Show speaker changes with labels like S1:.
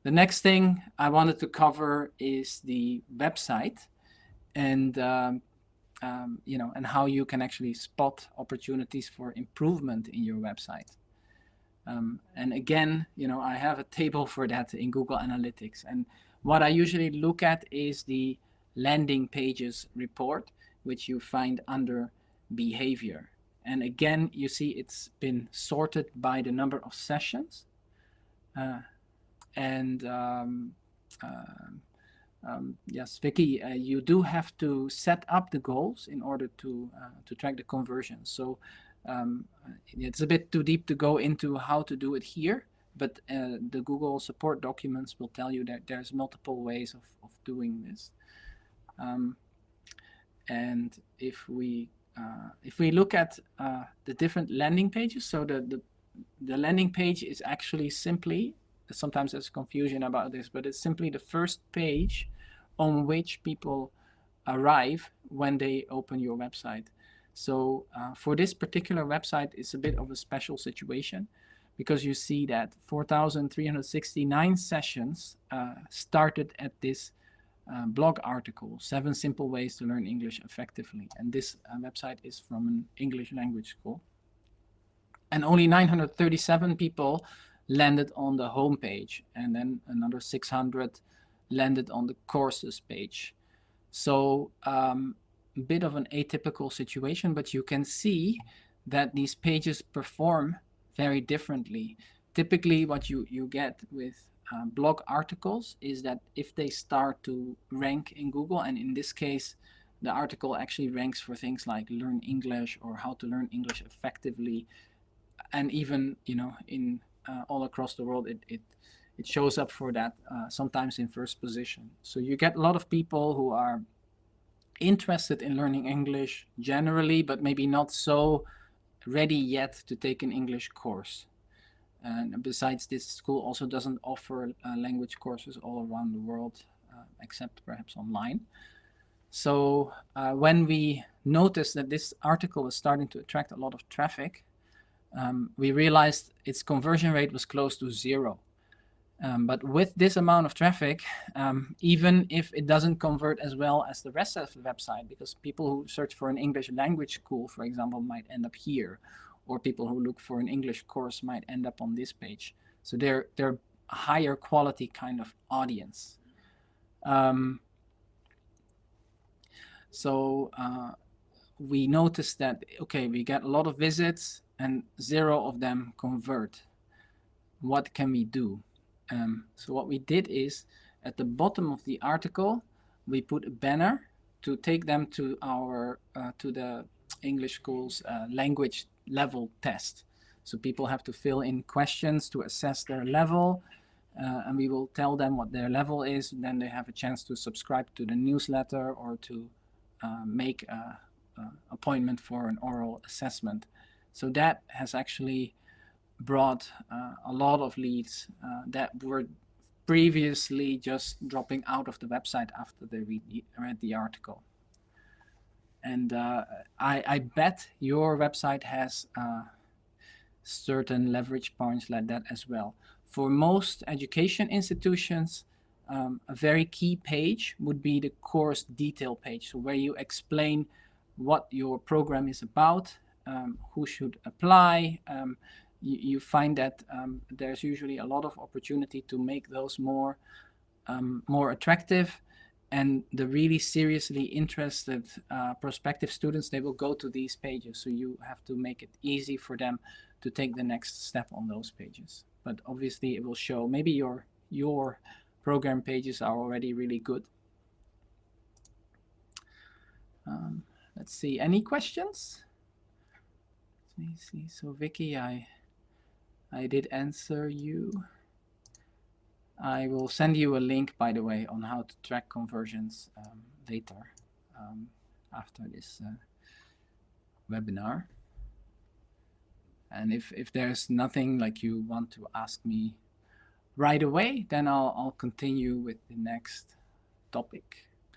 S1: The next thing I wanted to cover is the website, and and how you can actually spot opportunities for improvement in your website. And again, I have a table for that in Google Analytics. And what I usually look at is the landing pages report, which you find under behavior. And again, you see it's been sorted by the number of sessions. And yes, Vicky, you do have to set up the goals in order to track the conversion. So it's a bit too deep to go into how to do it here, but the Google support documents will tell you that there's multiple ways of doing this. And if we look at the different landing pages, so the landing page is actually simply, sometimes there's confusion about this, but it's simply the first page on which people arrive when they open your website. So for this particular website, it's a bit of a special situation, because you see that 4,369 sessions started at this blog article, 7 Simple Ways to Learn English Effectively. And this website is from an English language school. And only 937 people landed on the home page, and then another 600 landed on the courses page. So a bit of an atypical situation, but you can see that these pages perform very differently. Typically, what you get with blog articles is that if they start to rank in Google, and in this case, the article actually ranks for things like learn English or how to learn English effectively, and even in all across the world, it shows up for that, sometimes in first position. So you get a lot of people who are interested in learning English generally, but maybe not so ready yet to take an English course. And besides, this school also doesn't offer language courses all around the world, except perhaps online. So when we noticed that this article was starting to attract a lot of traffic, we realized its conversion rate was close to 0. But with this amount of traffic, even if it doesn't convert as well as the rest of the website, because people who search for an English language school, for example, might end up here, or people who look for an English course might end up on this page. So they're a higher quality kind of audience. So we noticed that, okay, we get a lot of visits and 0 of them convert. What can we do? So what we did is, at the bottom of the article, we put a banner to take them to our to the English school's language level test. So people have to fill in questions to assess their level, and we will tell them what their level is. And then they have a chance to subscribe to the newsletter or to make an appointment for an oral assessment. So that has actually brought a lot of leads that were previously just dropping out of the website after they read the article. And I bet your website has certain leverage points like that as well. For most education institutions, a very key page would be the course detail page, so where you explain what your program is about, who should apply. You find that there's usually a lot of opportunity to make those more attractive, and the really seriously interested prospective students, they will go to these pages. So you have to make it easy for them to take the next step on those pages. But obviously, it will show maybe your program pages are already really good. Let's see, any questions? Let me see. So Vicky, I did answer you. I will send you a link, by the way, on how to track conversions later after this webinar. And if there's nothing like you want to ask me right away, then I'll continue with the next topic.